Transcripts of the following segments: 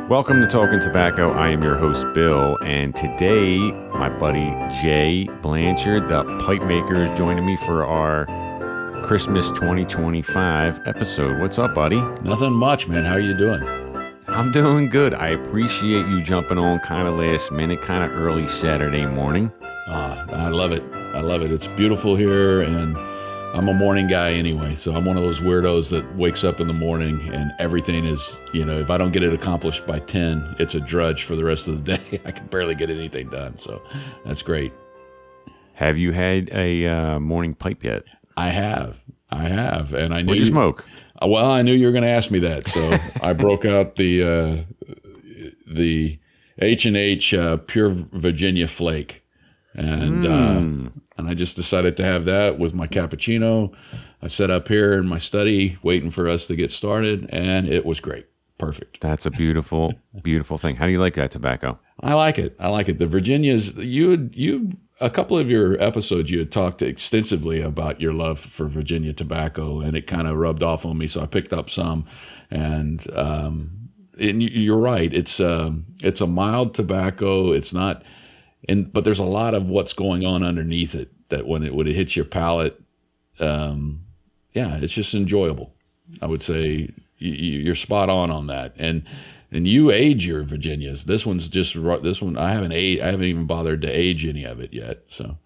Welcome to Talkin Tobacco. I am your host, Bill, and today my buddy J Blanchard, the pipe maker, is joining me for our Christmas 2025 episode. What's up, buddy? Nothing much, man. How are you doing? I'm doing good. I appreciate you jumping on kind of last minute, kind of early Saturday morning. I love it. I love it. It's beautiful here, and I'm a morning guy anyway, so I'm one of those weirdos that wakes up in the morning and everything is, if I don't get it accomplished by 10, it's a drudge for the rest of the day. I can barely get anything done, so that's great. Have you had a morning pipe yet? I have, and I knew What'd you smoke? Well, I knew you were going to ask me that, so I broke out the H&H Pure Virginia Flake, and I just decided to have that with my cappuccino. I sat up here in my study waiting for us to get started, and it was great. Perfect. That's a beautiful, beautiful thing. How do you like that tobacco? I like it. The Virginias, a couple of your episodes, you had talked extensively about your love for Virginia tobacco, and it kind of rubbed off on me, so I picked up some. And you're right. It's a mild tobacco. It's not... but there's a lot of what's going on underneath it that when it hits your palate, it's just enjoyable. I would say you're spot on that. And you age your Virginias. This one I haven't even bothered to age any of it yet. So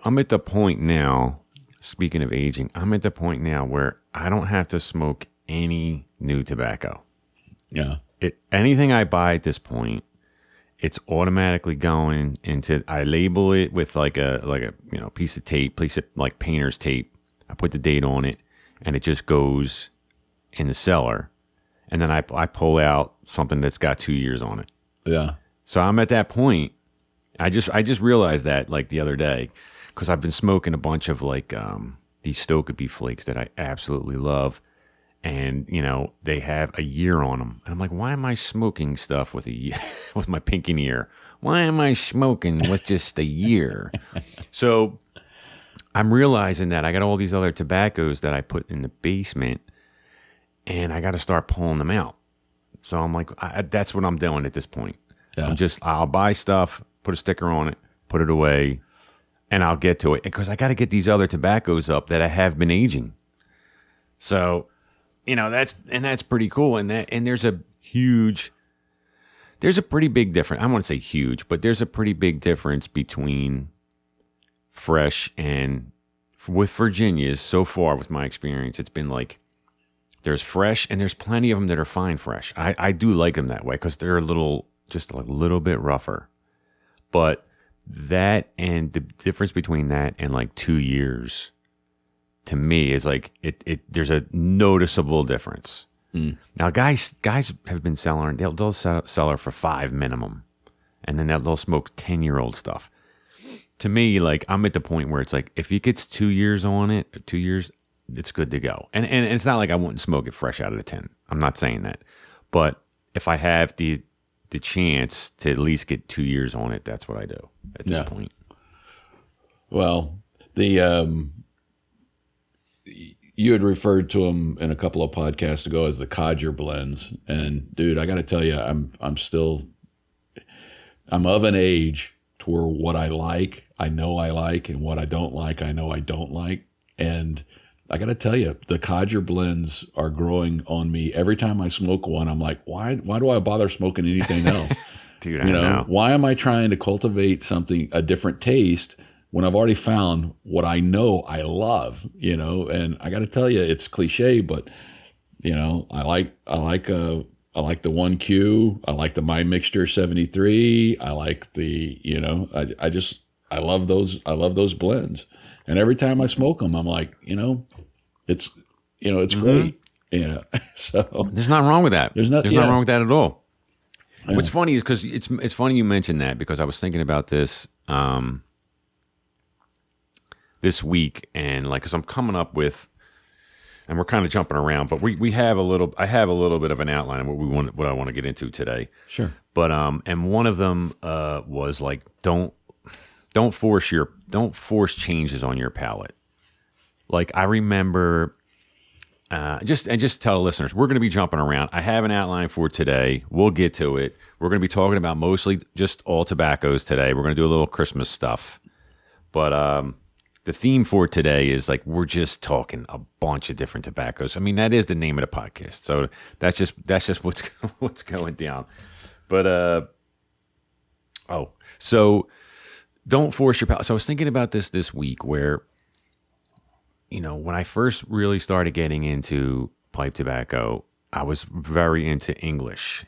I'm at the point now. Speaking of aging, I'm at the point now where I don't have to smoke any new tobacco. Yeah. Anything I buy at this point, it's automatically going into. I label it with like a piece of tape, piece of like painter's tape. I put the date on it, and it just goes in the cellar, and then I pull out something that's got 2 years on it. Yeah. So I'm at that point. I just realized that like the other day, because I've been smoking a bunch of like these Stokeby flakes that I absolutely love. And, they have a year on them. And I'm like, why am I smoking stuff with with my pinky ear? Why am I smoking with just a year? So I'm realizing that I got all these other tobaccos that I put in the basement, and I got to start pulling them out. So I'm like, that's what I'm doing at this point. Yeah. I'll buy stuff, put a sticker on it, put it away, and I'll get to it. Because I got to get these other tobaccos up that I have been aging. So... that's pretty cool. And there's a pretty big difference. I won't say huge, but there's a pretty big difference between fresh and with Virginias so far with my experience. It's been like there's fresh and there's plenty of them that are fine fresh. I do like them that way because they're just a little bit rougher. But that and the difference between that and like 2 years to me is like there's a noticeable difference. Now guys have been selling, they'll sell her for $5 minimum, and then they'll smoke 10-year-old stuff. To me, like I'm at the point where it's like if it gets 2 years on it, 2 years, it's good to go. And it's not like I wouldn't smoke it fresh out of the tin. I'm not saying that. But if I have the chance to at least get 2 years on it, that's what I do at this point. Well, you had referred to them in a couple of podcasts ago as the codger blends, and dude, I got to tell you, I'm of an age to where what I like, I know I like, and what I don't like, I know I don't like, and I got to tell you, the codger blends are growing on me. Every time I smoke one, I'm like, why do I bother smoking anything else? Dude, I know. Why am I trying to cultivate a different taste when I've already found what I know I love, and I got to tell you, it's cliche, but I like the 1Q. I like the My Mixture 73. I like the, I love those blends. And every time I smoke them, I'm like, it's great. Yeah. So there's nothing wrong with that. There's nothing wrong with that at all. Yeah. What's funny is because it's funny you mentioned that, because I was thinking about this, this week, and like, cause I'm coming up with, and we're kind of jumping around, but I have a little bit of an outline of what I want to get into today. Sure. But, and one of them, was like, don't force changes on your palate. Like I remember just tell the listeners, we're going to be jumping around. I have an outline for today. We'll get to it. We're going to be talking about mostly just all tobaccos today. We're going to do a little Christmas stuff. But the theme for today is like we're just talking a bunch of different tobaccos. I mean, that is the name of the podcast. So that's just what's going down. But so don't force your palate. So I was thinking about this week where, when I first really started getting into pipe tobacco, I was very into English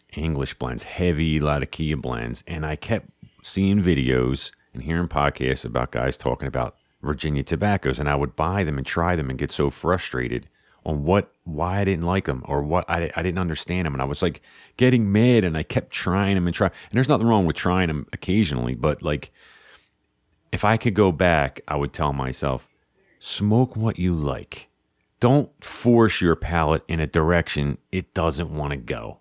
blends, heavy Latakia blends. And I kept seeing videos and hearing podcasts about guys talking about Virginia tobaccos. And I would buy them and try them and get so frustrated on why I didn't like them or what I didn't understand them. And I was like getting mad and I kept trying them and trying. And there's nothing wrong with trying them occasionally. But like, if I could go back, I would tell myself, smoke what you like. Don't force your palate in a direction it doesn't want to go.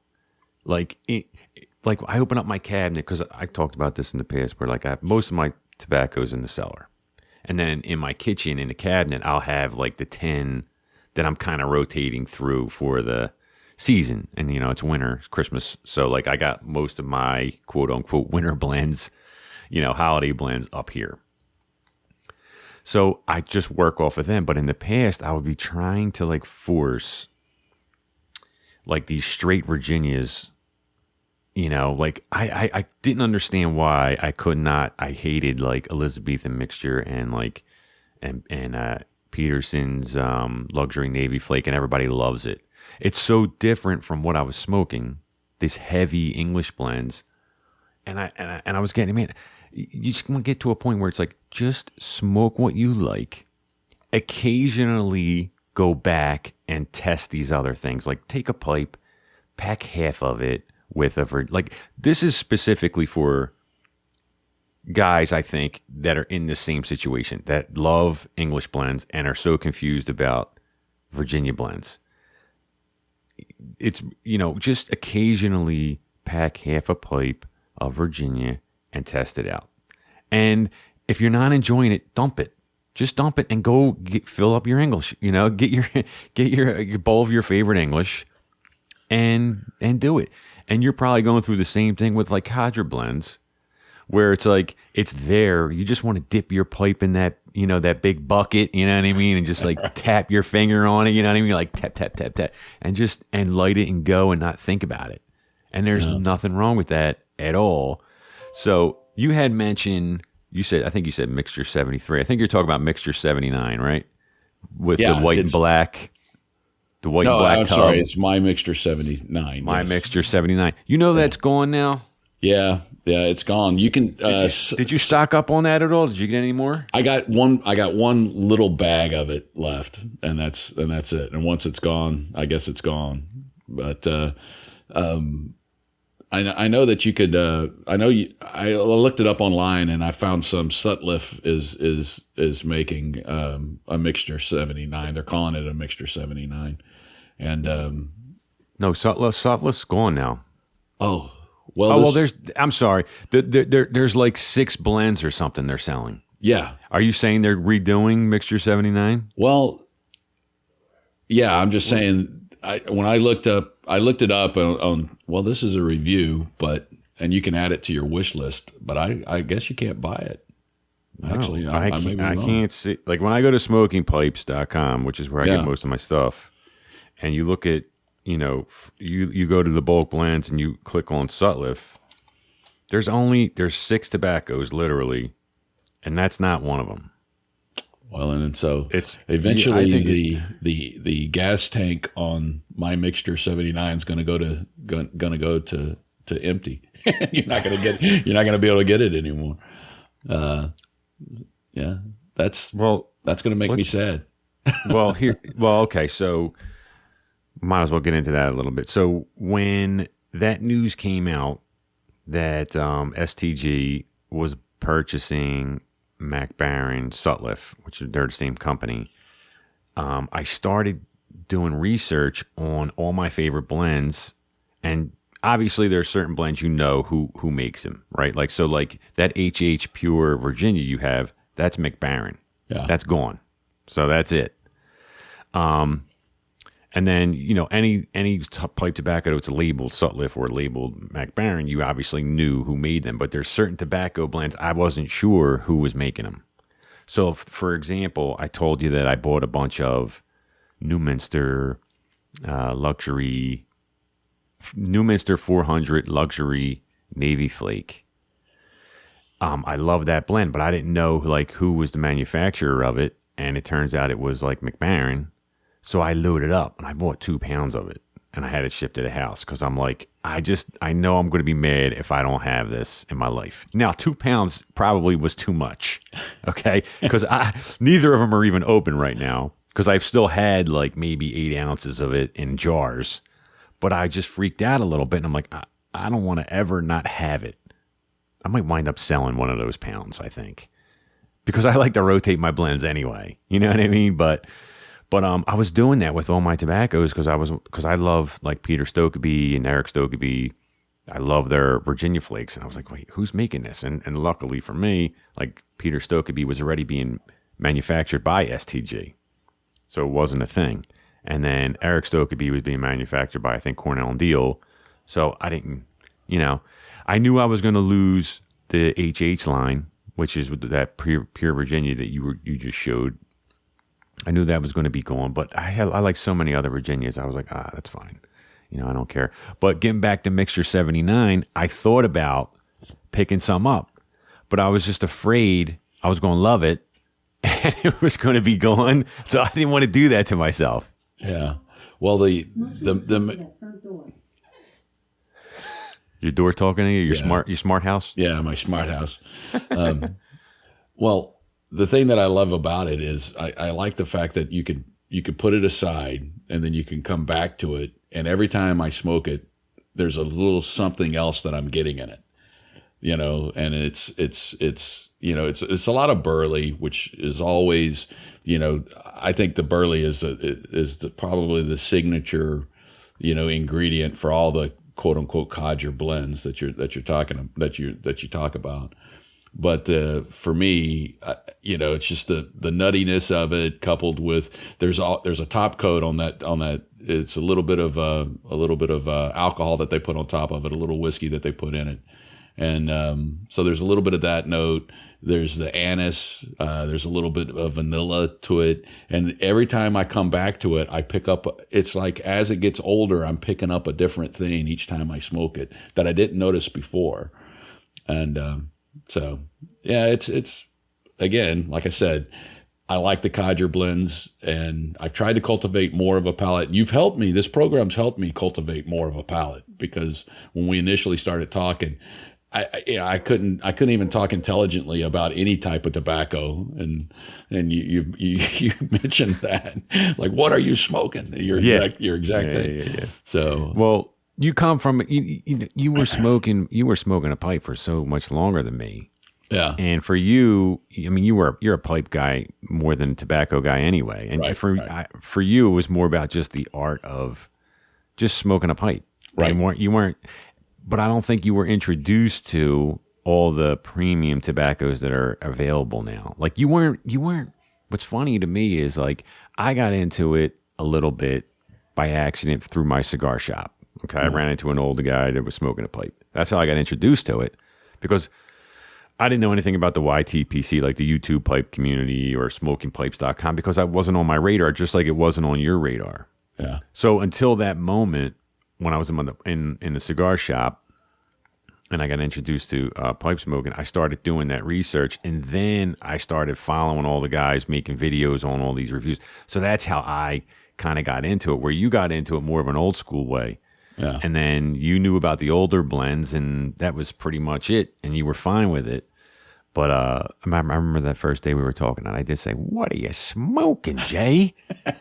Like I open up my cabinet, because I talked about this in the past, where like I have most of my tobaccos in the cellar. And then in my kitchen, in the cabinet, I'll have like the 10 that I'm kind of rotating through for the season. And, it's winter, it's Christmas. So like I got most of my quote unquote winter blends, holiday blends up here. So I just work off of them. But in the past, I would be trying to like force like these straight Virginias, like I didn't understand why I could not. I hated like Elizabethan mixture and like, and Peterson's luxury Navy Flake, and everybody loves it. It's so different from what I was smoking, this heavy English blends. And I was getting, man, you just want to get to a point where it's like, just smoke what you like. Occasionally go back and test these other things. Like take a pipe, pack half of it with like this is specifically for guys, I think, that are in the same situation, that love English blends and are so confused about Virginia blends. It's, just occasionally pack half a pipe of Virginia and test it out. And if you're not enjoying it, dump it. Just dump it and go fill up your English. Get your bowl of your favorite English and do it. And you're probably going through the same thing with like Cadre blends, where it's like it's there. You just want to dip your pipe in that, that big bucket, you know what I mean, and just like tap your finger on it, you know what I mean, like tap tap tap tap, and light it and go and not think about it. And there's nothing wrong with that at all. So you had mentioned, I think you said Mixture 73. I think you're talking about Mixture 79, right? With the white and black. The white and black tub. Sorry, it's My Mixture 79. My Mixture 79. That's gone now? Yeah, it's gone. You can. Did you stock up on that at all? Did you get any more? I got one little bag of it left, and that's it. And once it's gone, I guess it's gone. But I know that you could. I looked it up online, and I found some Sutliff is making a Mixture 79. They're calling it a Mixture 79, and no, Sutliff's gone now. Oh. Well, I'm sorry. There's like 6 blends or something they're selling. Yeah. Are you saying they're redoing Mixture 79? Well, yeah, I'm just saying, when I looked it up on, well, this is a review, and you can add it to your wish list, but I guess you can't buy it. Actually, no, I can't see. Like when I go to smokingpipes.com, which is where I get most of my stuff, and you look at, you go to the bulk blends and you click on Sutliff, there's 6 tobaccos literally, and that's not one of them. Well, and so it's eventually the gas tank on My Mixture 79 is going to go to empty. You're not going to be able to get it anymore. Yeah, that's going to make me sad. Okay, so might as well get into that a little bit. So when that news came out that STG was purchasing Mac Baren Sutliff, which they're the same company, I started doing research on all my favorite blends, and obviously there are certain blends who makes them, right? Like that HH Pure Virginia you have, that's Mac Baren. Yeah. That's gone. So that's it. And then, any pipe tobacco that's labeled Sutliff or labeled MacBaron, you obviously knew who made them. But there's certain tobacco blends I wasn't sure who was making them. So, for example, I told you that I bought a bunch of Newminster luxury, Newminster 400 luxury Navy Flake. I love that blend, but I didn't know like who was the manufacturer of it. And it turns out it was like MacBaron. So I loaded up and I bought 2 pounds of it and I had it shipped to the house because I'm like, I know I'm going to be mad if I don't have this in my life. Now, 2 pounds probably was too much, okay? Because neither of them are even open right now because I've still had like maybe 8 ounces of it in jars, but I just freaked out a little bit and I'm like, I don't want to ever not have it. I might wind up selling one of those pounds, I think, because I like to rotate my blends anyway. You know what I mean? But I was doing that with all my tobaccos because I love like Peter Stokeby and Eric Stokeby. I love their Virginia Flakes, and I was like, wait, who's making this? And luckily for me, like Peter Stokeby was already being manufactured by STG, so it wasn't a thing. And then Eric Stokeby was being manufactured by I think Cornell and Deal, so I didn't, I knew I was going to lose the HH line, which is that pure Virginia that you just showed. I knew that was going to be gone, but I like so many other Virginias. I was like, that's fine. I don't care. But getting back to Mixture 79, I thought about picking some up, but I was just afraid I was going to love it and it was going to be gone. So I didn't want to do that to myself. Yeah. Well, the your door talking to you, your smart house? Yeah, my smart house. Well, the thing that I love about it is I like the fact that you could put it aside and then you can come back to it. And every time I smoke it, there's a little something else that I'm getting in it, and it's a lot of burley, which is always, I think the burley is probably the signature, ingredient for all the quote unquote codger blends that you talk about. But for me, it's just the nuttiness of it, coupled with there's a top coat on that. It's a little bit of alcohol that they put on top of it, a little whiskey that they put in it, and so there's a little bit of that note. There's the anise. There's a little bit of vanilla to it, and every time I come back to it, I pick up. It's like as it gets older, I'm picking up a different thing each time I smoke it that I didn't notice before, and. So yeah, it's again, like I said, I like the codger blends, and I've tried to cultivate more of a palate. You've helped me. This program's helped me cultivate more of a palate, because when we initially started talking, I couldn't even talk intelligently about any type of tobacco, and you mentioned that, like, what are you smoking? Your exact thing. Yeah. So well. You come from you were smoking a pipe for so much longer than me. Yeah. And for you, I mean, you're a pipe guy more than a tobacco guy anyway. And for you, it was more about just the art of just smoking a pipe. Right. You weren't, but I don't think you were introduced to all the premium tobaccos that are available now. Like you weren't. What's funny to me is like I got into it a little bit by accident through my cigar shop. Okay, I ran into an older guy that was smoking a pipe. That's how I got introduced to it, because I didn't know anything about the YTPC, like the YouTube pipe community or smokingpipes.com, because that wasn't on my radar, just like it wasn't on your radar. Yeah. So until that moment, when I was in the cigar shop and I got introduced to pipe smoking, I started doing that research, and then I started following all the guys making videos on all these reviews. So that's how I kind of got into it, where you got into it more of an old school way. Yeah. And then you knew about the older blends, and that was pretty much it, and you were fine with it. But I remember that first day we were talking, and I did say, "What are you smoking, Jay?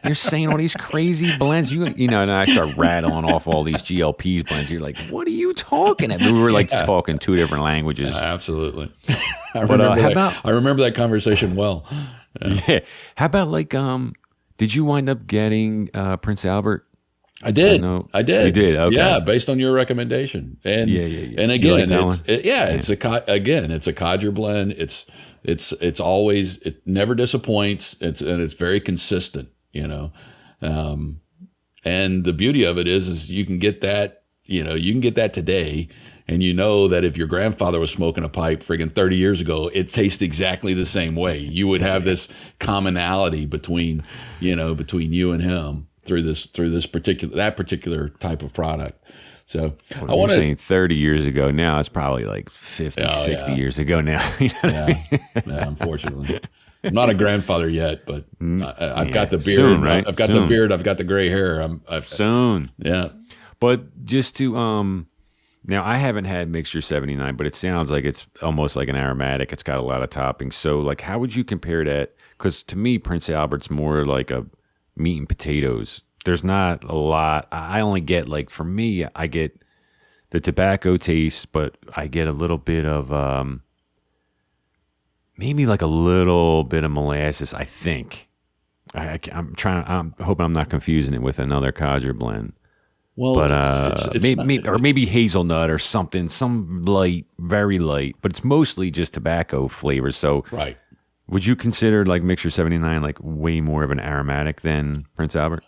You're saying all these crazy blends." And I start rattling off all these GLPs blends. You're like, "What are you talking about?" We were like talking two different languages. Absolutely. I remember that conversation well. Yeah. How about like, did you wind up getting Prince Albert? I did. I did. You did. Okay. Yeah, based on your recommendation. And yeah. And again, it's a codger blend. It's always, it never disappoints. It's very consistent. And And the beauty of it is you can get that, you can get that today. And you know that if your grandfather was smoking a pipe friggin' 30 years ago, it tastes exactly the same way. You would have this commonality between you and him through this particular type of product. So well, I want to say 30 years ago. Now it's probably like 50, 60 years ago now. You know yeah, unfortunately. I'm not a grandfather yet, but I've got the beard. Soon, right? I've got the beard. I've got the gray hair. Soon. Yeah. But just to now, I haven't had Mixture 79, but it sounds like it's almost like an aromatic. It's got a lot of toppings. So, like, how would you compare that? Because to me, Prince Albert's more like a meat and potatoes. There's not a lot. I only get, like, for me, I get the tobacco taste, but I get a little bit of maybe like a little bit of molasses, I think. I'm hoping I'm not confusing it with another Codger blend. Well, but maybe hazelnut or something, some light, very light, but it's mostly just tobacco flavors. So, right. Would you consider like Mixture 79 like way more of an aromatic than Prince Albert?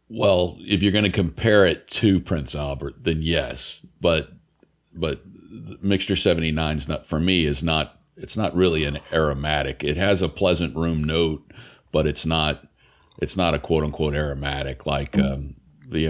Well, if you're going to compare it to Prince Albert, then yes. But Mixture 79 is not, for me, it's not really an aromatic. It has a pleasant room note, but it's not a quote unquote aromatic like.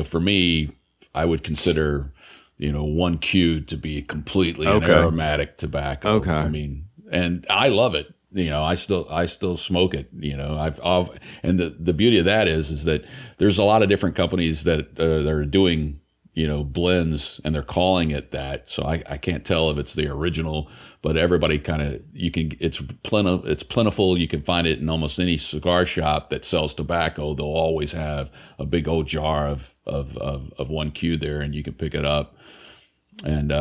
For me, I would consider, 1Q to be completely an aromatic tobacco. Okay. I mean, and I love it. I still smoke it. And the beauty of that is that there's a lot of different companies that are doing, blends, and they're calling it that. So I can't tell if it's the original, but everybody kind of, it's plentiful. You can find it in almost any cigar shop that sells tobacco. They'll always have a big old jar of 1Q there, and you can pick it up. And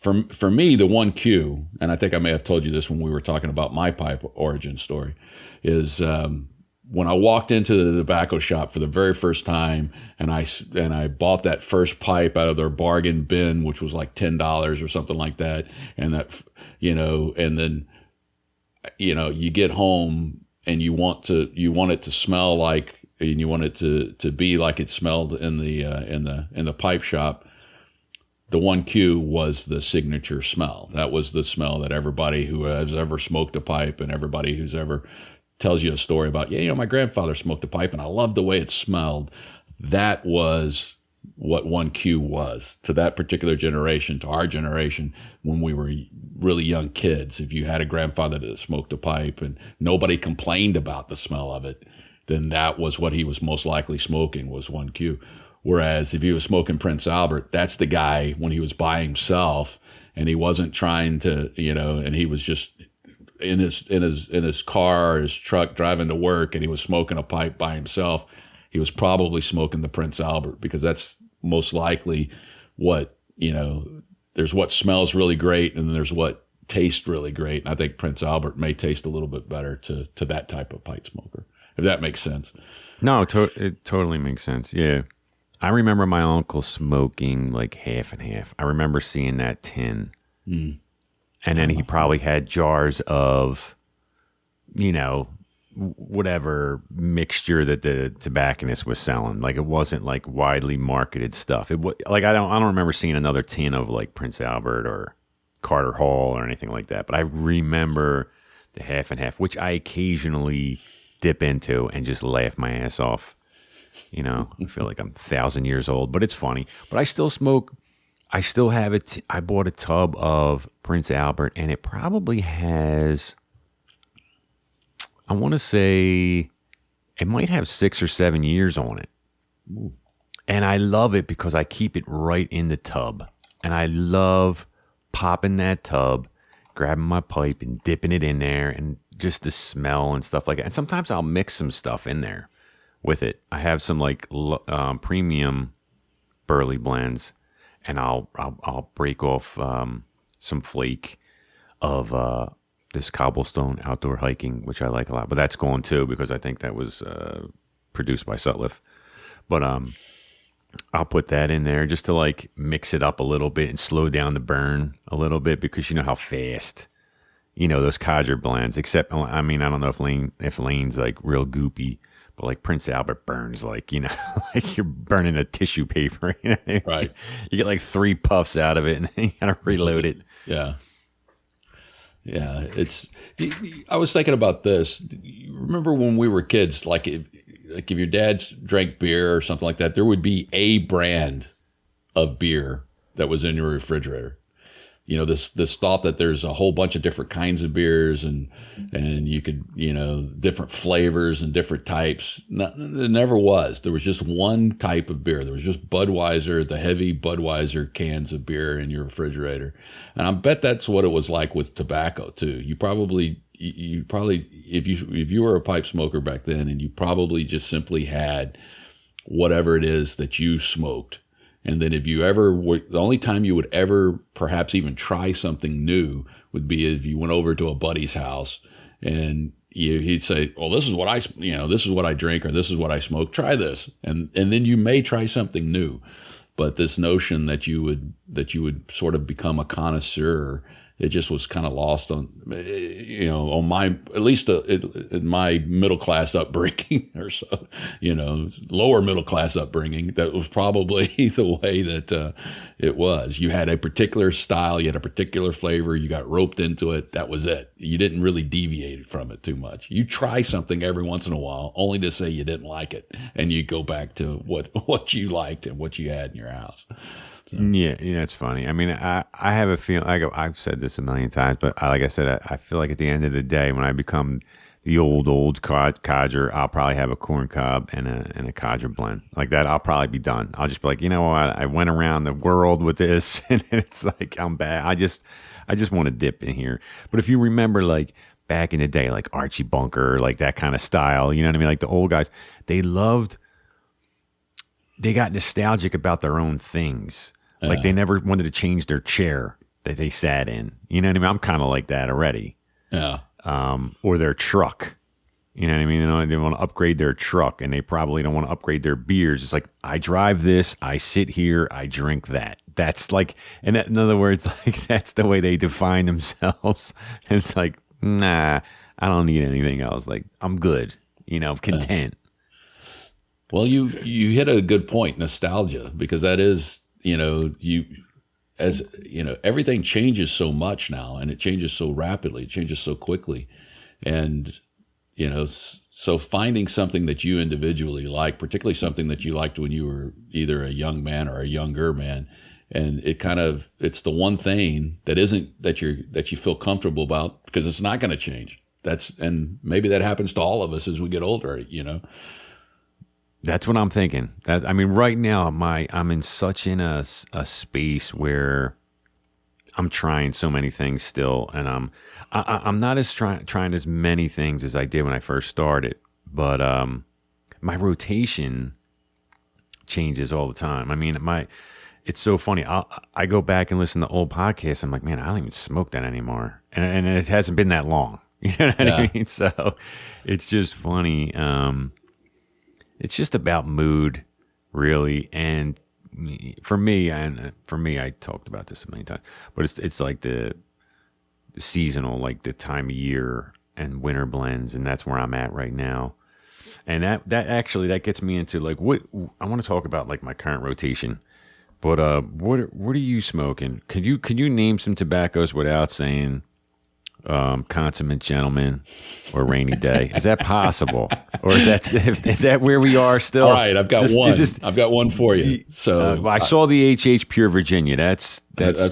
for me, the 1Q, and I think I may have told you this when we were talking about my pipe origin story, is when I walked into the tobacco shop for the very first time, and I bought that first pipe out of their bargain bin, which was like $10 or something like that, and that, and then, you get home and you want it to smell like, and you want it to be like it smelled in the pipe shop. The 1Q was the signature smell. That was the smell that everybody who has ever smoked a pipe, and everybody who's ever tells you a story about, my grandfather smoked a pipe and I loved the way it smelled. That was what 1Q was to that particular generation, to our generation, when we were really young kids. If you had a grandfather that smoked a pipe and nobody complained about the smell of it, then that was what he was most likely smoking, was 1Q. Whereas if he was smoking Prince Albert, that's the guy when he was by himself and he wasn't trying to, and he was just in his car or his truck driving to work, and he was smoking a pipe by himself. He was probably smoking the Prince Albert, because that's most likely what, there's what smells really great and there's what tastes really great. And I think Prince Albert may taste a little bit better to that type of pipe smoker, if that makes sense. No, it totally makes sense. Yeah. I remember my uncle smoking like half and half. I remember seeing that tin. Mm. And then he probably had jars of, whatever mixture that the tobacconist was selling. Like, it wasn't like widely marketed stuff. It was like, I don't remember seeing another tin of like Prince Albert or Carter Hall or anything like that. But I remember the half and half, which I occasionally dip into and just laugh my ass off. I feel like I'm 1,000 years old, but it's funny. But I still smoke. I still have it. I bought a tub of Prince Albert, and it probably has, I want to say, it might have 6 or 7 years on it. Ooh. And I love it because I keep it right in the tub. And I love popping that tub, grabbing my pipe and dipping it in there, and just the smell and stuff like that. And sometimes I'll mix some stuff in there with it. I have some like premium Burley blends, and I'll break off some flake of this Cobblestone Outdoor Hiking, which I like a lot. But that's gone too, because I think that was produced by Sutliff. But I'll put that in there just to like mix it up a little bit and slow down the burn a little bit, because you know how fast, those Codger blends. Except, I mean, I don't know if Lane's like real goopy, But like Prince Albert burns like, you know, like you're burning a tissue paper. You know? Right. You get like 3 puffs out of it and then you gotta reload it. Yeah. Yeah. I was thinking about this. Remember when we were kids, like if your dad drank beer or something like that, there would be a brand of beer that was in your refrigerator. You know, this thought that there's a whole bunch of different kinds of beers and you could, you know, different flavors and different types. No, there never was. There was just one type of beer. There was just Budweiser, the heavy Budweiser cans of beer in your refrigerator. And I bet that's what it was like with tobacco too. You probably, if you were a pipe smoker back then, and you probably just simply had whatever it is that you smoked. And then if you ever, the only time you would ever perhaps even try something new would be if you went over to a buddy's house and he'd say, well, this is what I drink, or this is what I smoke. Try this. And then you may try something new. But this notion that you would sort of become a connoisseur, it just was kind of lost on, you know, on my, at least in my middle class upbringing or so, you know, lower middle class upbringing. That was probably the way that it was. You had a particular style, you had a particular flavor, you got roped into it. That was it. You didn't really deviate from it too much. You try something every once in a while, only to say you didn't like it, and you go back to what you liked and what you had in your house. So. Yeah, it's funny. I mean, I have a feeling. I've said this a million times, but like I said, I feel like at the end of the day, when I become the old codger, I'll probably have a corn cob and a codger blend like that. I'll probably be done. I'll just be like, you know what? I went around the world with this, and it's like I'm back. I just want to dip in here. But if you remember, like back in the day, like Archie Bunker, like that kind of style, you know what I mean? Like the old guys, they got nostalgic about their own things. Like they never wanted to change their chair that they sat in. You know what I mean? I'm kind of like that already. Yeah. Or their truck. You know what I mean? They want to upgrade their truck, and they probably don't want to upgrade their beers. It's like, I drive this, I sit here, I drink that. That's like, in other words, like that's the way they define themselves. And it's like, nah, I don't need anything else. Like, I'm good. You know, content. Well, you hit a good point, nostalgia, because that is, you know, everything changes so much now, and it changes so rapidly, it changes so quickly. And, you know, so finding something that you individually like, particularly something that you liked when you were either a young man or a younger man, and it's the one thing that you feel comfortable about, because it's not going to change. And maybe that happens to all of us as we get older, you know. That's what I'm thinking. I mean, right now, I'm in such a space where I'm trying so many things still, and I'm not as trying as many things as I did when I first started. But my rotation changes all the time. I mean, it's so funny. I go back and listen to old podcasts. I'm like, man, I don't even smoke that anymore, and it hasn't been that long. You know what I mean? So it's just funny. It's just about mood, really. And for me, I talked about this a million times, but it's like the seasonal, like the time of year and winter blends, and that's where I'm at right now. And that gets me into like what I want to talk about, like my current rotation. But what are you smoking? Could you name some tobaccos without saying Consummate Gentleman or Rainy Day? Is that possible, or is that where we are still? All right, I've got one. I've got one for you. So I saw the HH Pure Virginia. That's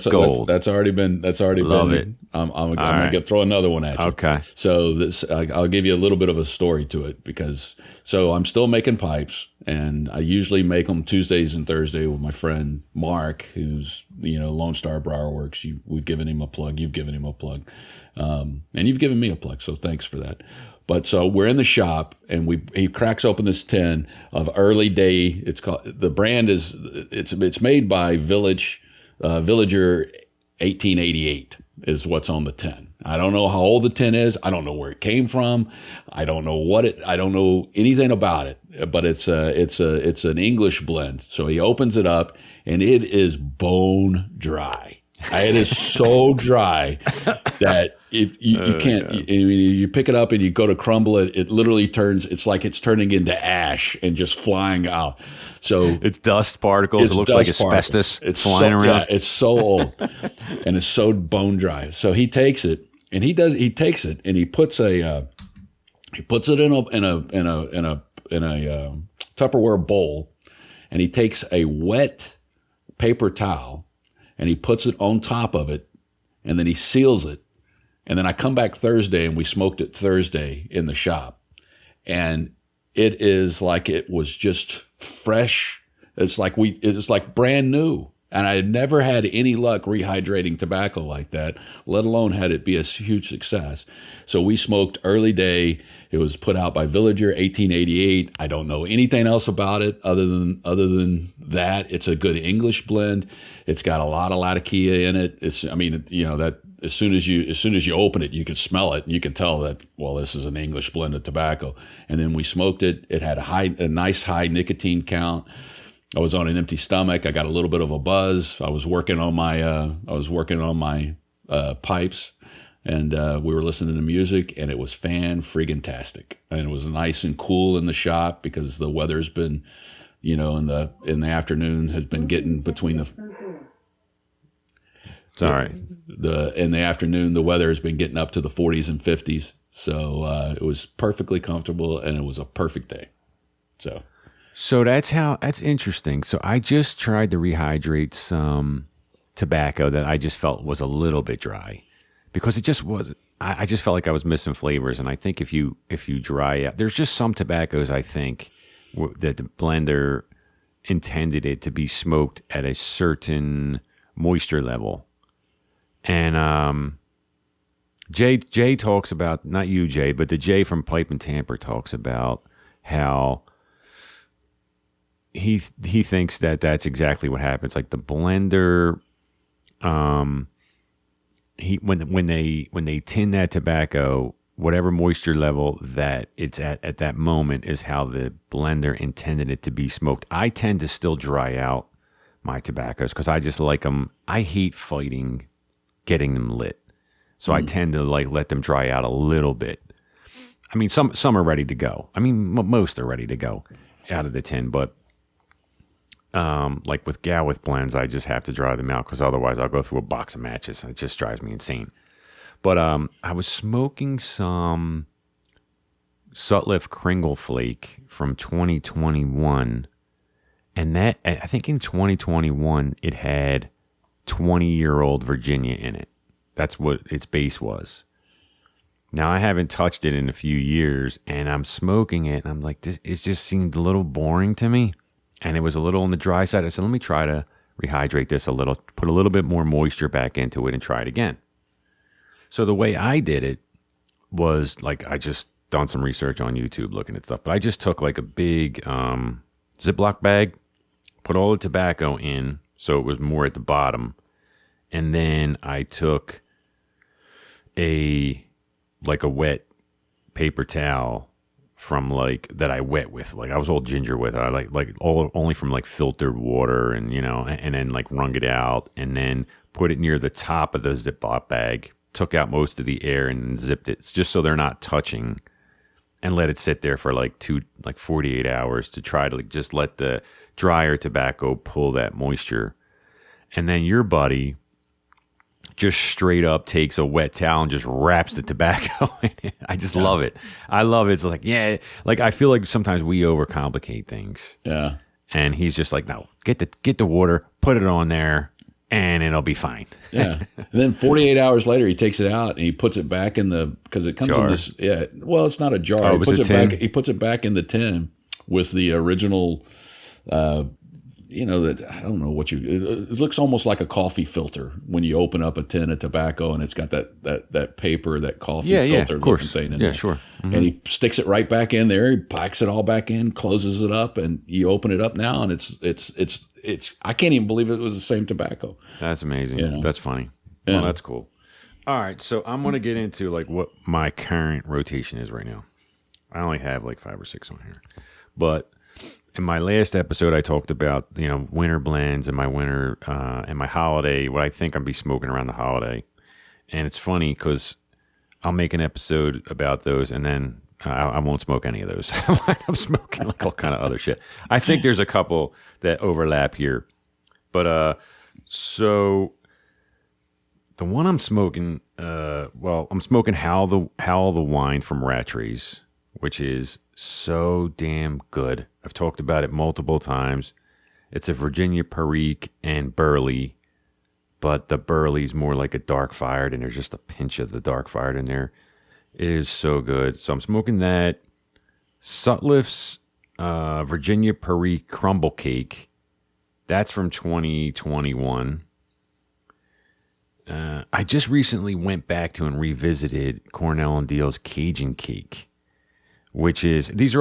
gold. That's already been. Love it. I'm gonna throw another one at you. Okay. So I'll give you a little bit of a story to it, because I'm still making pipes, and I usually make them Tuesdays and Thursdays with my friend Mark, who's Lone Star Briar Works. We've given him a plug. You've given him a plug. And you've given me a plug, so thanks for that. But so we're in the shop, and he cracks open this tin of Early Day. It's called, the brand is, it's made by Villager 1888 is what's on the tin. I don't know how old the tin is. I don't know where it came from. I don't know anything about it, but it's an English blend. So he opens it up, and it is bone dry. It is so dry that You can't. I mean, you pick it up and you go to crumble it. It literally turns. It's like it's turning into ash and just flying out. So it's dust particles. It looks like asbestos. It's flying around. Yeah, it's so old and it's so bone dry. So he takes it and he takes it and he puts it in a Tupperware bowl, and he takes a wet paper towel and he puts it on top of it, and then he seals it. And then I come back Thursday, and we smoked it Thursday in the shop. And it is like it was just fresh. It's like brand new. And I had never had any luck rehydrating tobacco like that, let alone had it be a huge success. So we smoked early day. It was put out by Villager, 1888. I don't know anything else about it other than that. It's a good English blend. It's got a lot of Latakia in it. That as soon as you open it, you can smell it and you can tell that, well, this is an English blend of tobacco. And then we smoked it. It had a nice high nicotine count. I was on an empty stomach. I got a little bit of a buzz. I was working on my pipes, and we were listening to music, and it was fan-friggin-tastic. And it was nice and cool in the shop because the weather's been, in the afternoon has been getting between the. Sorry. In the afternoon, the weather has been getting up to the 40s and 50s, so it was perfectly comfortable, and it was a perfect day. So that's interesting. So I just tried to rehydrate some tobacco that I just felt was a little bit dry, because it just wasn't. I just felt like I was missing flavors, and I think if you dry out, there's just some tobaccos I think that the blender intended it to be smoked at a certain moisture level. And Jay talks about, not you, Jay, but the Jay from Pipe and Tamper talks about how he thinks that that's exactly what happens. Like the blender, when they tin that tobacco, whatever moisture level that it's at that moment is how the blender intended it to be smoked. I tend to still dry out my tobaccos because I just like them. I hate fighting getting them lit, so I tend to let them dry out a little bit. I mean, some are ready to go. I mean, most are ready to go out of the tin, but like with Gowith blends, I just have to dry them out because otherwise I'll go through a box of matches. It just drives me insane. But I was smoking some Sutliff Kringle Flake from 2021, and that, I think in 2021 it had 20-year-old Virginia in it. That's what its base was. Now I haven't touched it in a few years, and I'm smoking it, and I'm like, this. It just seemed a little boring to me. And it was a little on the dry side. I said, let me try to rehydrate this a little, put a little bit more moisture back into it and try it again. So the way I did it was I just done some research on YouTube looking at stuff, but I just took a big Ziploc bag, put all the tobacco in so it was more at the bottom. And then I took a wet paper towel from that I wet with, I was all ginger with. I only from filtered water and and then wrung it out and then put it near the top of the Ziploc bag, took out most of the air and zipped it just so they're not touching, and let it sit there for 48 hours to try to just let the drier tobacco pull that moisture. And then your buddy just straight up takes a wet towel and just wraps the tobacco in it. I just love it. I love it. It's I feel like sometimes we overcomplicate things. Yeah. And he's just no, get the water, put it on there, and it'll be fine. Yeah. And then 48 hours later, he takes it out and he puts it back in because it comes jar. in this. Yeah. Well, it's not a jar. Oh, He puts it back in the tin with the original. That I don't know what it looks almost like a coffee filter when you open up a tin of tobacco, and it's got that paper, that coffee filter of course. thing in yeah, there. Sure. Mm-hmm. And he sticks it right back in there. He packs it all back in, closes it up, and you open it up now, and it's. I can't even believe it was the same tobacco. That's amazing. That's funny. Yeah. Well, that's cool. All right, so I'm gonna get into what my current rotation is right now. I only have 5 or 6 on here, but in my last episode, I talked about winter blends and my winter and my holiday. What I think I'll be smoking around the holiday, and it's funny because I'll make an episode about those, and then I won't smoke any of those. I'm smoking like all kind of other shit. I think there's a couple that overlap here, but so the one I'm smoking, I'm smoking Howl the Wine from Rattray's, which is so damn good. I've talked about it multiple times. It's a Virginia Perique and Burley, but the Burley's more like a dark fired, and there's just a pinch of the dark fired in there. It is so good. So I'm smoking that. Sutliff's Virginia Perique Crumble Cake. That's from 2021. I just recently went back to and revisited Cornell and Deal's Cajun Cake, which is, these,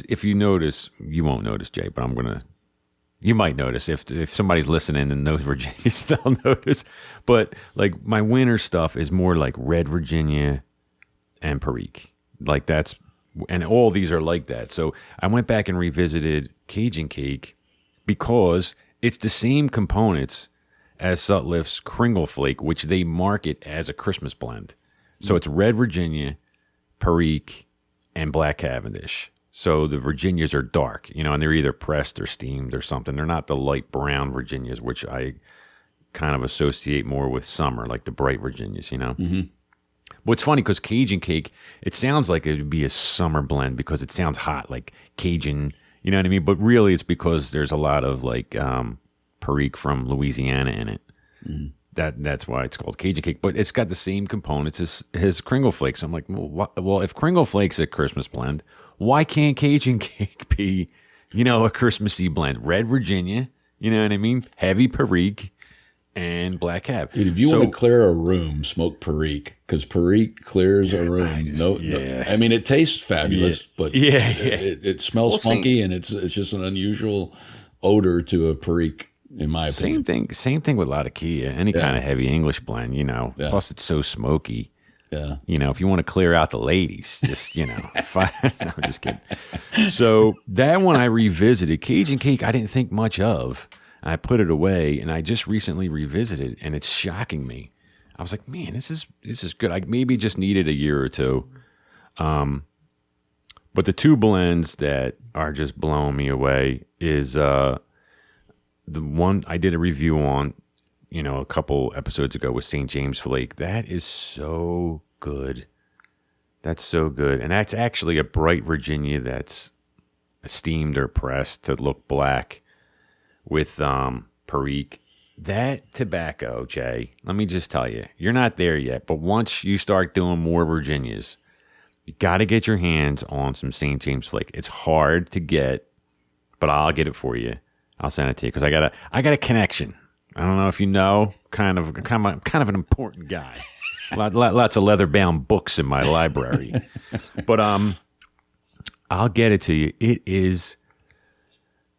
if you notice, you won't notice, Jay, but you might notice if somebody's listening and knows Virginia, they'll notice. But like my winter stuff is more like Red Virginia and Perique. Like and all these are like that. So I went back and revisited Cajun Cake because it's the same components as Sutliff's Kringle Flake, which they market as a Christmas blend. So it's Red Virginia, Perique, and Black Cavendish. So the Virginias are dark, and they're either pressed or steamed or something. They're not the light brown Virginias, which I kind of associate more with summer, like the bright Virginias, Mm-hmm. But it's funny because Cajun Cake, it sounds like it would be a summer blend because it sounds hot, like Cajun, you know what I mean? But really it's because there's a lot of like Perique from Louisiana in it. Mm-hmm. That's why it's called Cajun Cake. But it's got the same components as his Kringle Flakes. I'm like, well, if Kringle Flakes a Christmas blend, why can't Cajun Cake be, a Christmassy blend? Red Virginia, you know what I mean? Heavy Perique and Black Cab. Dude, if you want to clear a room, smoke Perique, because Perique clears a room. I mean, it tastes fabulous, but it smells funky, and it's just an unusual odor to a Perique, in my opinion. Same thing with Latakia, any kind of heavy English blend, Plus, it's so smoky. Yeah. If you want to clear out the ladies, just, fine. No, I'm just kidding. So that one I revisited. Cajun Cake, I didn't think much of. I put it away, and I just recently revisited, and it's shocking me. I was like, man, this is good. I maybe just needed a year or two. But the two blends that are just blowing me away is the one I did a review on, a couple episodes ago with St. James Flake. That is so good. That's so good. And that's actually a bright Virginia that's steamed or pressed to look black with Perique. That tobacco, Jay, let me just tell you, you're not there yet. But once you start doing more Virginias, you got to get your hands on some St. James Flake. It's hard to get, but I'll get it for you. I'll send it to you because I got a connection. I don't know if you know, kind of an important guy. Lots of leather-bound books in my library. But I'll get it to you. It is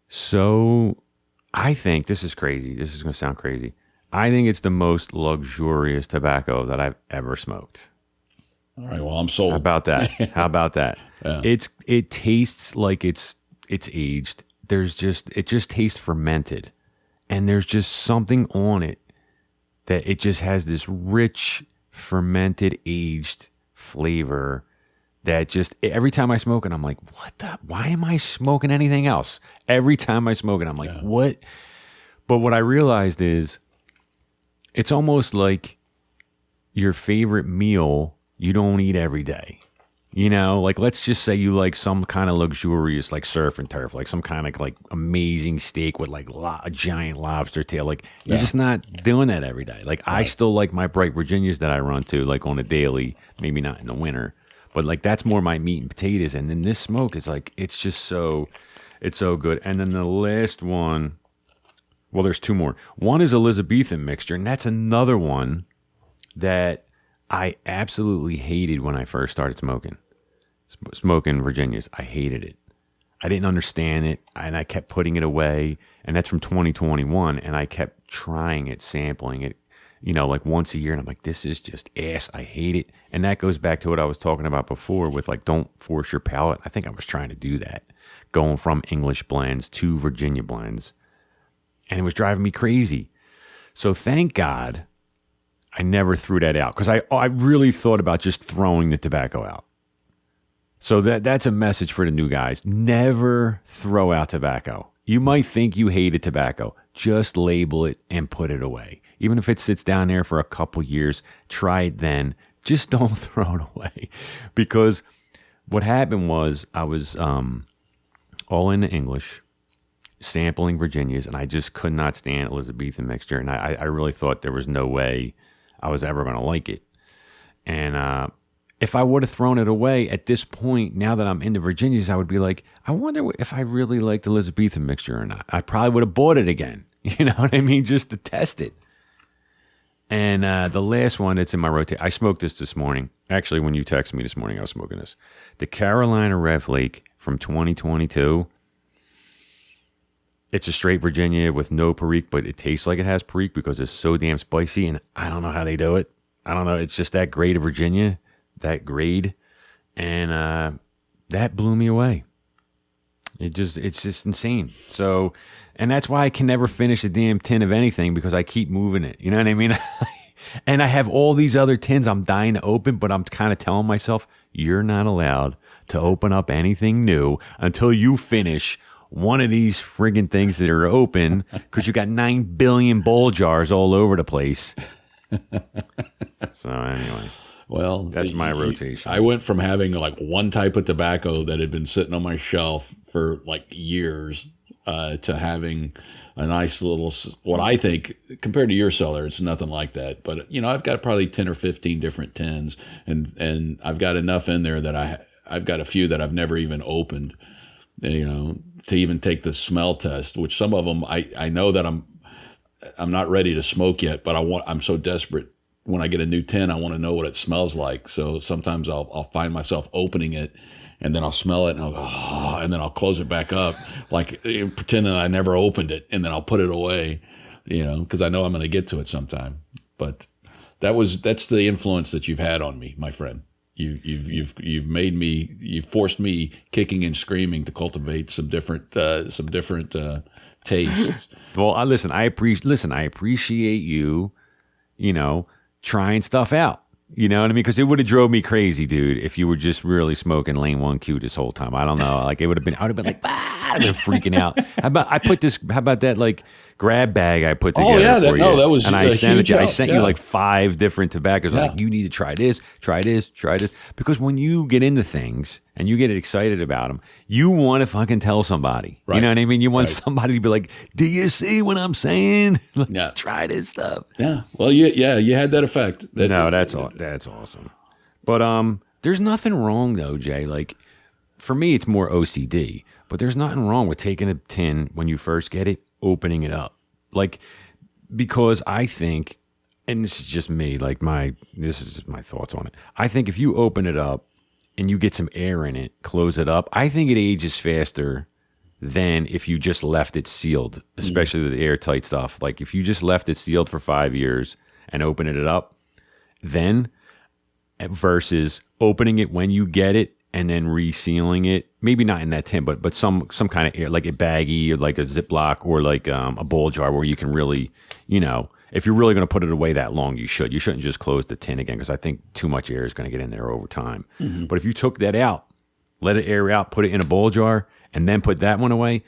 so, I think, this is crazy. This is going to sound crazy. I think it's the most luxurious tobacco that I've ever smoked. All right, well, I'm sold. How about that? Yeah. It tastes like it's aged. It just tastes fermented. And there's just something on it that it just has this rich, fermented, aged flavor that just, every time I smoke it, I'm like, why am I smoking anything else? Every time I smoke it, I'm like, what? But what I realized is it's almost like your favorite meal you don't eat every day. Like let's just say you like some kind of luxurious, like surf and turf, like some kind of like amazing steak with like a giant lobster tail. Like you're just not doing that every day. Like I still like my bright Virginias that I run to like on a daily, maybe not in the winter, but like that's more my meat and potatoes. And then this smoke is like, it's so good. And then the last one, well, there's two more. One is Elizabethan mixture, and that's another one that I absolutely hated when I first started smoking Virginias. I hated it. I didn't understand it, and I kept putting it away. And that's from 2021, and I kept trying it, sampling it, like once a year. And I'm like, this is just ass. I hate it. And that goes back to what I was talking about before with like, don't force your palate. I think I was trying to do that, going from English blends to Virginia blends. And it was driving me crazy. So thank God I never threw that out because I really thought about just throwing the tobacco out. So that's a message for the new guys. Never throw out tobacco. You might think you hated tobacco. Just label it and put it away. Even if it sits down there for a couple years, try it then. Just don't throw it away. Because what happened was I was all into English, sampling Virginias, and I just could not stand Elizabethan mixture. And I really thought there was no way I was ever going to like it. And if I would have thrown it away at this point, now that I'm into Virginias, I would be like, I wonder if I really liked Elizabethan mixture or not. I probably would have bought it again. You know what I mean? Just to test it. And the last one that's in my rotation, I smoked this morning. Actually, when you texted me this morning, I was smoking this. The Carolina Red Flake from 2022. It's a straight Virginia with no perique, but it tastes like it has perique because it's so damn spicy. And I don't know how they do it. I don't know. It's just that grade of Virginia, that grade. And that blew me away. It's just insane. So, and that's why I can never finish a damn tin of anything because I keep moving it. You know what I mean? And I have all these other tins I'm dying to open, but I'm kind of telling myself, you're not allowed to open up anything new until you finish one of these friggin' things that are open because you got 9 billion bowl jars all over the place. So anyway. Well, that's my rotation. I went from having like one type of tobacco that had been sitting on my shelf for like years to having a nice little, what I think, compared to your cellar, it's nothing like that. But, you know, I've got probably 10 or 15 different tins, and I've got enough in there that I've got a few that I've never even opened, you know, to even take the smell test, which some of them I know that I'm not ready to smoke yet, but I'm so desperate. When I get a new tin, I want to know what it smells like. So sometimes I'll find myself opening it, and then I'll smell it, and I'll go, oh, and then I'll close it back up, like pretending I never opened it, and then I'll put it away, you know, because I know I'm going to get to it sometime. But that's the influence that you've had on me, my friend. You've forced me kicking and screaming to cultivate some different tastes. Well, I appreciate you, you know, trying stuff out. You know what I mean? Because it would have drove me crazy, dude, if you were just really smoking Lane 1Q this whole time. I don't know. Like, I would have been like, I'd have been freaking out. How about that, like, grab bag I put together for you? That was and I sent it to you. I sent you yeah. like 5 different tobaccos. Yeah. Like, you need to try this. Because when you get into things and you get excited about them, you want to fucking tell somebody. Right. You know what I mean? You want somebody to be like, do you see what I'm saying? Like, Yeah. try this stuff. Yeah. Well, you had that effect. That's awesome. But there's nothing wrong though, Jay. Like, for me, it's more OCD. But there's nothing wrong with taking a tin when you first get it, opening it up. Like, because I think, and this is just me, like this is just my thoughts on it. I think if you open it up and you get some air in it, close it up, I think it ages faster than if you just left it sealed, especially the airtight stuff. Like, if you just left it sealed for 5 years and open it up, then versus opening it when you get it and then resealing it, maybe not in that tin, but some kind of air, like a baggie or like a Ziploc or like a bowl jar where you can really, you know, if you're really going to put it away that long, you shouldn't just close the tin again, because I think too much air is going to get in there over time. Mm-hmm. But if you took that out, let it air out, put it in a bowl jar, and then put that one away,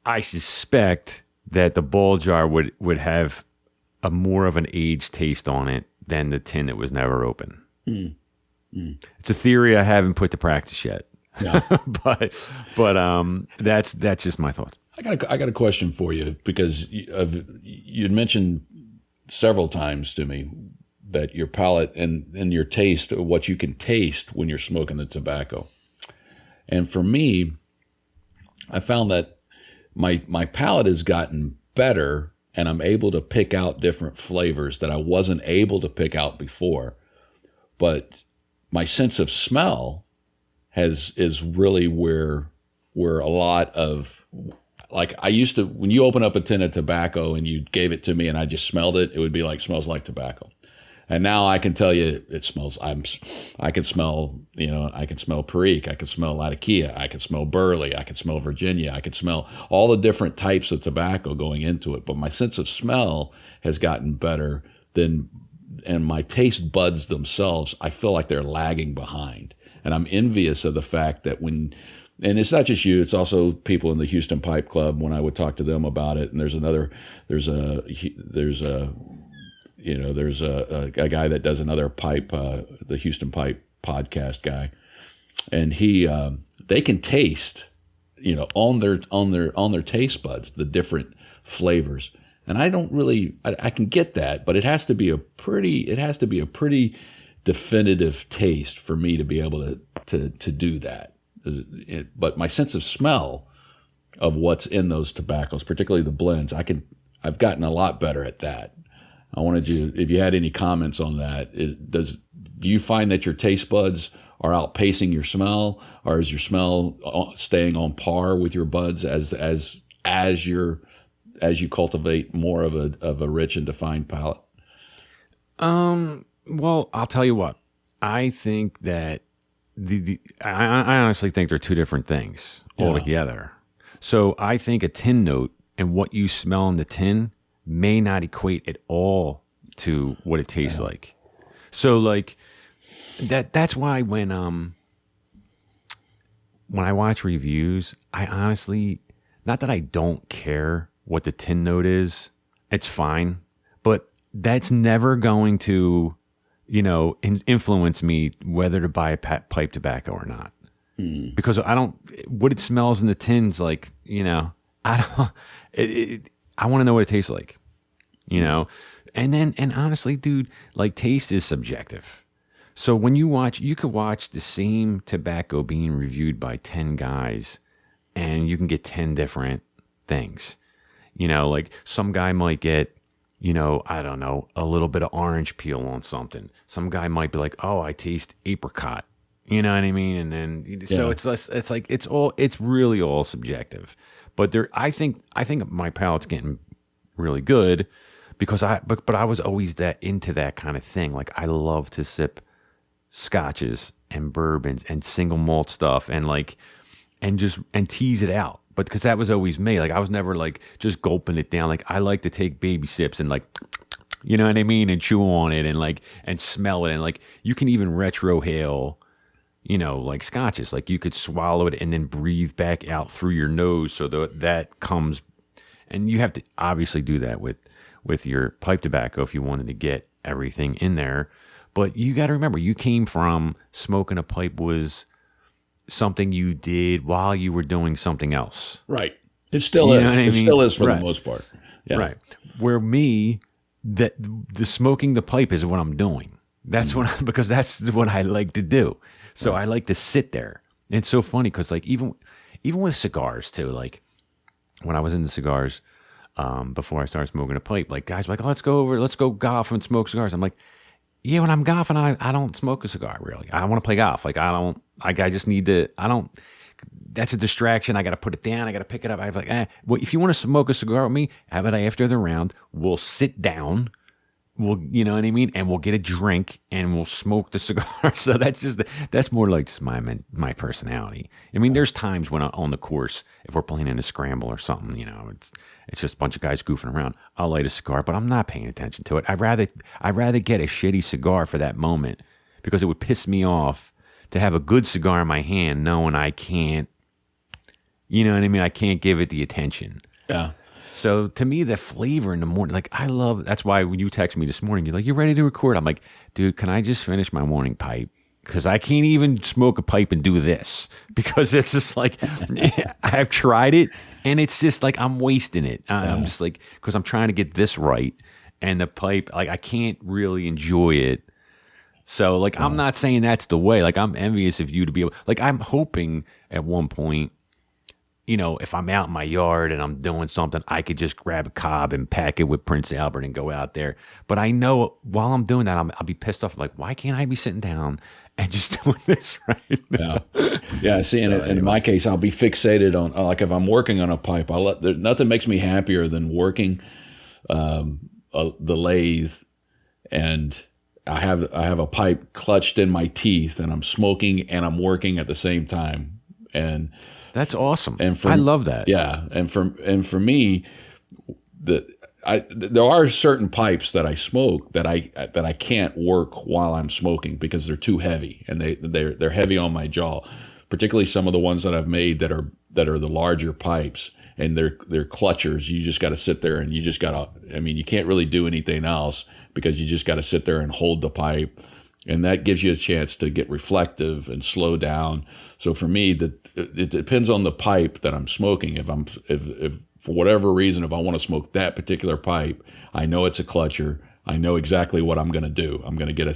I suspect that the bowl jar would have a more of an aged taste on it than the tin that was never open. Mm. Mm. It's a theory I haven't put to practice yet. Yeah. but that's just my thoughts. I got a question for you, because you'd mentioned several times to me that your palate and your taste, what you can taste when you're smoking the tobacco. And for me, I found that my palate has gotten better, and I'm able to pick out different flavors that I wasn't able to pick out before. But my sense of smell is really where a lot of, like, I used to, when you open up a tin of tobacco and you gave it to me and I just smelled it, it would be like, smells like tobacco. And now I can tell you it smells, I can smell, I can smell Perique, I can smell Latakia, I can smell Burley, I can smell Virginia, I can smell all the different types of tobacco going into it. But my sense of smell has gotten better than and my taste buds themselves, I feel like they're lagging behind. And I'm envious of the fact that and it's not just you, it's also people in the Houston Pipe Club when I would talk to them about it. And there's a guy that does another pipe, the Houston Pipe podcast guy. And they can taste, on their taste buds, the different flavors. And I don't really, I can get that, but it has to be a pretty definitive taste for me to be able to do that. But my sense of smell of what's in those tobaccos, particularly the blends, I've gotten a lot better at that. I wanted you, if you had any comments on that, do you find that your taste buds are outpacing your smell, or is your smell staying on par with your buds as you cultivate more of a rich and defined palate? Well, I'll tell you what. I think that I honestly think they're two different things altogether. So I think a tin note and what you smell in the tin may not equate at all to what it tastes like. So like that's why when I watch reviews, I honestly, not that I don't care what the tin note is, it's fine, but that's never going to, influence me whether to buy a pipe tobacco or not. Because what it smells in the tins, like, I want to know what it tastes like, and honestly, dude, like taste is subjective. So when you could watch the same tobacco being reviewed by 10 guys and you can get 10 different things, like some guy might get, I don't know, a little bit of orange peel on something. Some guy might be like, oh, I taste apricot. You know what I mean? And then, so it's really all subjective. But I think my palate's getting really good because but I was always into that kind of thing. Like I love to sip scotches and bourbons and single malt stuff and tease it out. But because that was always me. Like I was never like just gulping it down. Like I like to take baby sips and like, you know what I mean? And chew on it and smell it. And like you can even retrohale, like scotches. Like you could swallow it and then breathe back out through your nose so that comes. And you have to obviously do that with your pipe tobacco if you wanted to get everything in there. But you got to remember, you came from smoking a pipe was something you did while you were doing something else. Right. It still is. It still is for the most part. Yeah. Right. Where the smoking the pipe is what I'm doing. That's because that's what I like to do. So I like to sit there. And it's so funny because like even with cigars too, like when I was into cigars, before I started smoking a pipe, like guys were like, oh, let's go golf and smoke cigars. I'm like, yeah, when I'm golfing, I don't smoke a cigar really. I want to play golf. Like I just need to, that's a distraction. I got to put it down. I got to pick it up. I'm like, well, if you want to smoke a cigar with me, how about after the round, we'll sit down. You know what I mean? And we'll get a drink and we'll smoke the cigar. So that's more like just my personality. I mean, there's times when on the course, if we're playing in a scramble or something, it's just a bunch of guys goofing around. I'll light a cigar, but I'm not paying attention to it. I'd rather get a shitty cigar for that moment because it would piss me off to have a good cigar in my hand knowing I can't, you know what I mean? I can't give it the attention. Yeah. So to me, the flavor in the morning, like that's why when you text me this morning, you're like, you ready to record? I'm like, dude, can I just finish my morning pipe? Because I can't even smoke a pipe and do this because it's just like, I've tried it and it's just like, I'm wasting it. I'm just like, because I'm trying to get this right. And the pipe, like I can't really enjoy it. So like, I'm not saying that's the way, like I'm envious of you to be able, like I'm hoping at one point, if I'm out in my yard and I'm doing something, I could just grab a cob and pack it with Prince Albert and go out there. But I know while I'm doing that, I'll be pissed off. Like, why can't I be sitting down and just doing this right now? Yeah. See, in my case, I'll be fixated on, like if I'm working on a pipe, nothing makes me happier than working the lathe and I have a pipe clutched in my teeth and I'm smoking and I'm working at the same time. And that's awesome. And I love that. Yeah. And for me, there are certain pipes that I smoke that I can't work while I'm smoking because they're too heavy, and they're heavy on my jaw. Particularly some of the ones that I've made that are the larger pipes, and they're clutchers. You just got to sit there and you just got to. I mean, you can't really do anything else because you just got to sit there and hold the pipe, and that gives you a chance to get reflective and slow down. So for me, it depends on the pipe that I'm smoking. If for whatever reason, if I want to smoke that particular pipe, I know it's a clutcher. I know exactly what I'm going to do. I'm going to get a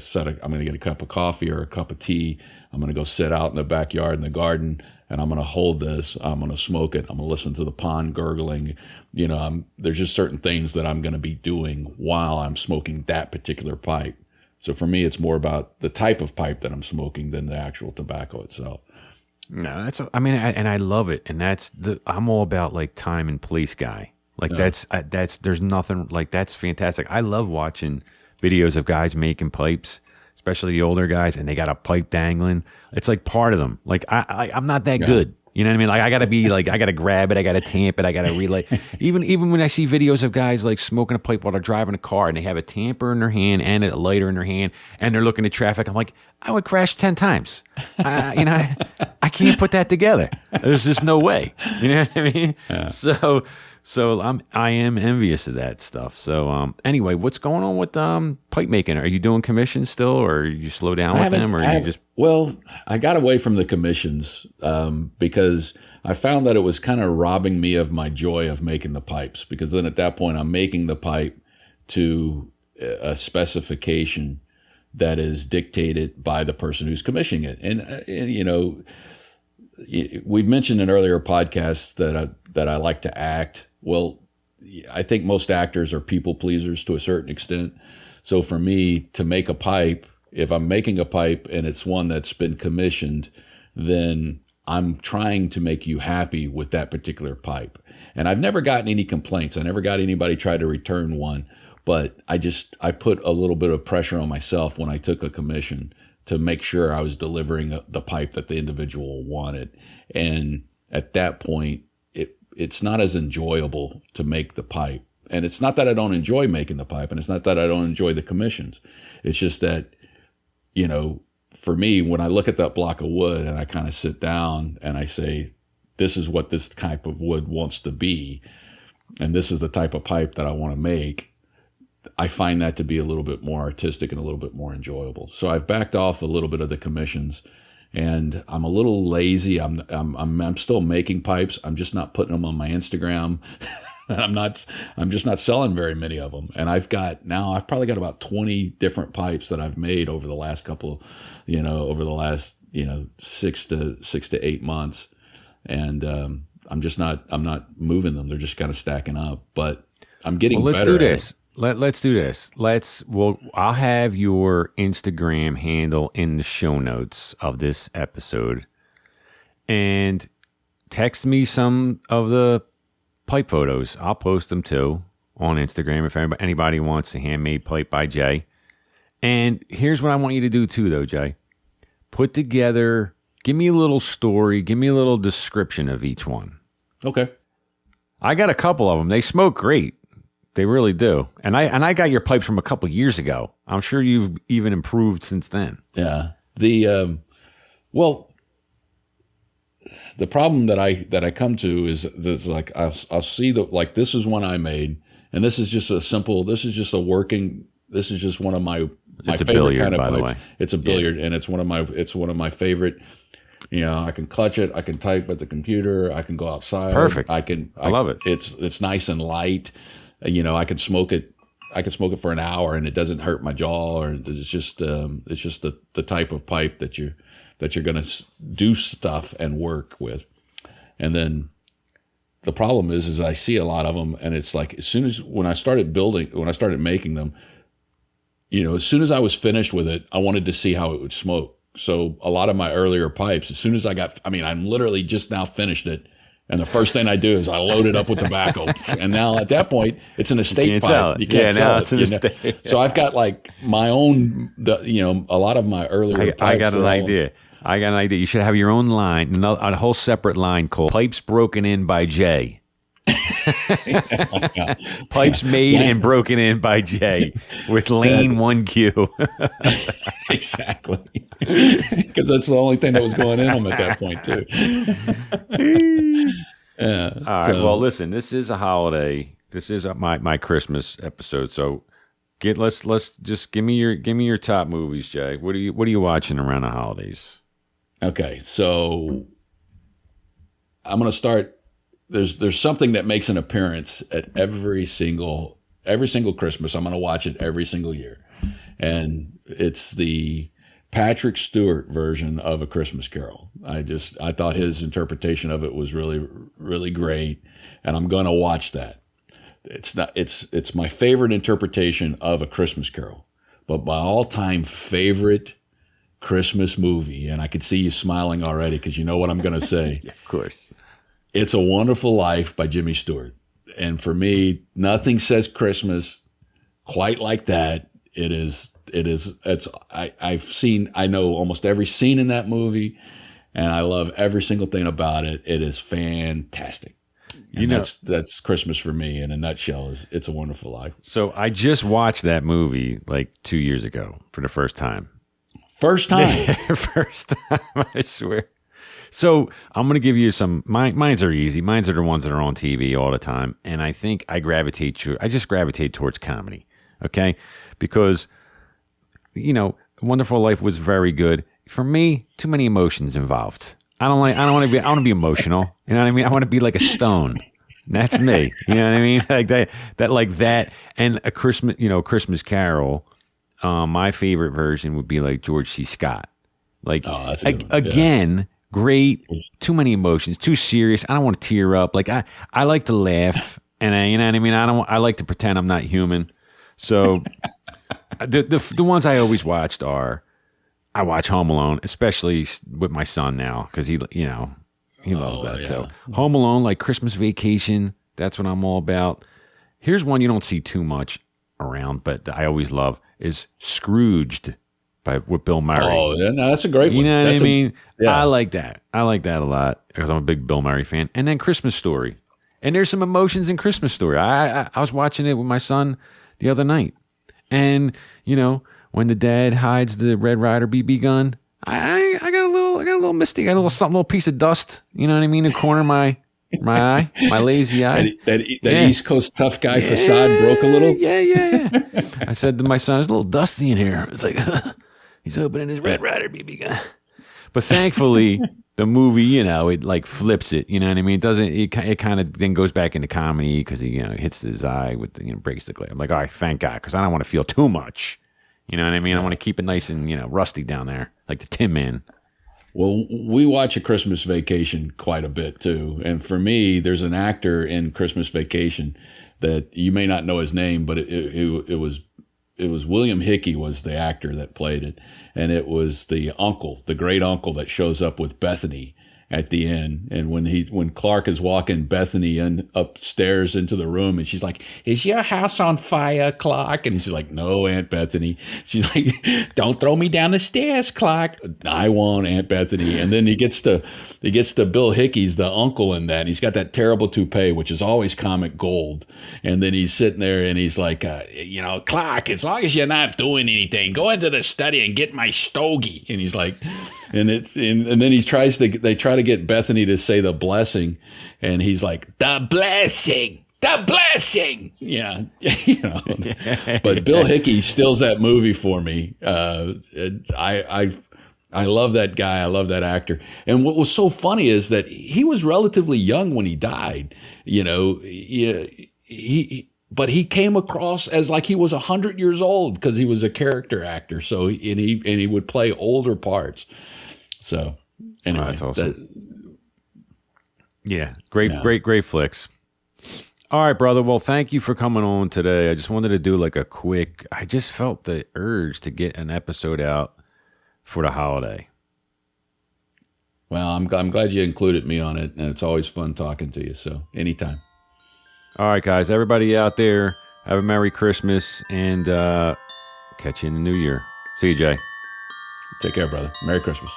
cup of coffee or a cup of tea. I'm going to go sit out in the backyard in the garden, and I'm going to hold this. I'm going to smoke it. I'm going to listen to the pond gurgling. There's just certain things that I'm going to be doing while I'm smoking that particular pipe. So for me, it's more about the type of pipe that I'm smoking than the actual tobacco itself. No, and I love it. And I'm all about like time and place guy. Like there's nothing like that's fantastic. I love watching videos of guys making pipes, especially the older guys, and they got a pipe dangling. It's like part of them. Like I'm not that good. You know what I mean? Like I gotta grab it, I gotta tamp it, I gotta relay. Even when I see videos of guys like smoking a pipe while they're driving a car and they have a tamper in their hand and a lighter in their hand and they're looking at traffic, I'm like, I would crash 10 times. I can't put that together. There's just no way. You know what I mean? Yeah. So I am envious of that stuff. So anyway, what's going on with pipe making? Are you doing commissions still, or you slow down with them, or you just? Well, I got away from the commissions because I found that it was kind of robbing me of my joy of making the pipes. Because then at that point, I'm making the pipe to a specification that is dictated by the person who's commissioning it, and we've mentioned in earlier podcasts that I like to act. Well, I think most actors are people pleasers to a certain extent. So for me to make a pipe, if I'm making a pipe and it's one that's been commissioned, then I'm trying to make you happy with that particular pipe. And I've never gotten any complaints. I never got anybody try to return one, but I put a little bit of pressure on myself when I took a commission to make sure I was delivering the pipe that the individual wanted. And at that point, it's not as enjoyable to make the pipe. And it's not that I don't enjoy making the pipe, and it's not that I don't enjoy the commissions. It's just that, for me, when I look at that block of wood and I kind of sit down and I say, this is what this type of wood wants to be, and this is the type of pipe that I want to make, I find that to be a little bit more artistic and a little bit more enjoyable. So I've backed off a little bit of the commissions, and I'm a little lazy. I'm still making pipes. I'm just not putting them on my Instagram. I'm just not selling very many of them. And I've probably got about 20 different pipes that I've made over the last 6 to 8 months. And I'm not moving them. They're just kind of stacking up, but I'm getting better. Let's do this. Let's do this. I'll have your Instagram handle in the show notes of this episode, and text me some of the pipe photos. I'll post them too on Instagram if anybody wants a handmade pipe by Jay. And here's what I want you to do too, though, Jay. Give me a little story, give me a little description of each one. Okay. I got a couple of them. They smoke great. They really do. And I got your pipes from a couple years ago. I'm sure you've even improved since then. Yeah. The problem that I come to is this, like I'll see this is one I made, and this is just one of my it's a favorite billiard, kind of by pipes. the way. It's a billiard, and it's one of my favorite. I can clutch it. I can type at the computer. I can go outside. Perfect. I love it. It's nice and light. I can smoke it. I can smoke it for an hour and it doesn't hurt my jaw. Or it's just the type of pipe that you're going to do stuff and work with. And then the problem is I see a lot of them, and it's like when I started making them, as soon as I was finished with it, I wanted to see how it would smoke. So a lot of my earlier pipes, as soon as I'm literally just now finished it. And the first thing I do is I load it up with tobacco. And now at that point, it's an estate pipe. You can't sell it. It's an estate. So I've got like my own, a lot of my earlier pipes. I got an idea. You should have your own line, a whole separate line called Pipes Broken In by Jay. Yeah. Pipes made and broken in by Jay with lane 1Q. Exactly. Because that's the only thing that was going in them at that point, too. Yeah. All right. Well, listen, this is a holiday. This is my Christmas episode. So let's just give me your top movies, Jay. What are you watching around the holidays? Okay. So I'm going to start. There's something that makes an appearance at every single Christmas. I'm going to watch it every single year. And it's the Patrick Stewart version of A Christmas Carol. I thought his interpretation of it was really, really great, and I'm going to watch that. It's my favorite interpretation of A Christmas Carol, but my all-time favorite Christmas movie, and I could see you smiling already because you know what I'm going to say. Yeah, of course. It's A Wonderful Life by Jimmy Stewart. And for me, nothing says Christmas quite like that. I know almost every scene in that movie, and I love every single thing about it. It is fantastic. And that's Christmas for me in a nutshell. It's A Wonderful Life. So I just watched that movie like 2 years ago for the first time. First time? First time, I swear. So I'm going to give you some, mine's are easy. Mine's are the ones that are on TV all the time. And I think I just gravitate towards comedy. Okay. Because, Wonderful Life was very good. For me, too many emotions involved. I want to be emotional. You know what I mean? I want to be like a stone. That's me. You know what I mean? Like that. And a Christmas Carol. My favorite version would be like George C. Scott. Like again, great. Too many emotions. Too serious. I don't want to tear up. Like I like to laugh, and you know what I mean. I like to pretend I'm not human. So the ones I always watched are, I watch Home Alone, especially with my son now because he loves that. Yeah. So Home Alone, like Christmas Vacation, that's what I'm all about. Here's one you don't see too much around, but I always love is Scrooged with Bill Murray. Oh, yeah, no, that's a great one. You know what I mean? Yeah. I like that. I like that a lot because I'm a big Bill Murray fan. And then Christmas Story. And there's some emotions in Christmas Story. I was watching it with my son the other night. And, when the dad hides the Red Ryder BB gun, I got a little misty, got a little piece of dust, you know what I mean, in the corner of my eye, my lazy eye. That East Coast tough guy facade broke a little. Yeah. I said to my son, "It's a little dusty in here." It's like he's opening his Red Ryder BB gun. But thankfully, the movie, it like flips it. You know what I mean? It doesn't. It kind of then goes back into comedy because he hits his eye with breaks the glass. I'm like, all right, thank God, because I don't want to feel too much. You know what I mean? I want to keep it nice and rusty down there, like the Tin Man. Well, we watch A Christmas Vacation quite a bit too, and for me, there's an actor in Christmas Vacation that you may not know his name, but it was William Hickey was the actor that played it, and it was the great uncle that shows up with Bethany at the end. And when Clark is walking Bethany upstairs into the room, and she's like, "Is your house on fire, Clark?" And she's like, "No, Aunt Bethany." She's like, "Don't throw me down the stairs, Clark." "I won't, Aunt Bethany." And then he gets to Bill Hickey's the uncle in that, and he's got that terrible toupee, which is always comic gold. And then he's sitting there and he's like, "Clark, as long as you're not doing anything, go into the study and get my stogie." And he's like, and then they try to get Bethany to say the blessing, and he's like, "The blessing. The blessing." Yeah. But Bill Hickey steals that movie for me. I love that guy. I love that actor. And what was so funny is that he was relatively young when he died. But he came across as like he was 100 years old because he was a character actor. So he would play older parts. So anyway, that's awesome. Great flicks. All right, brother. Well, thank you for coming on today. I just wanted to do I just felt the urge to get an episode out for the holiday. Well, I'm glad you included me on it, and it's always fun talking to you. So anytime. All right, guys. Everybody out there, have a Merry Christmas, and catch you in the New Year. See you, Jay. Take care, brother. Merry Christmas.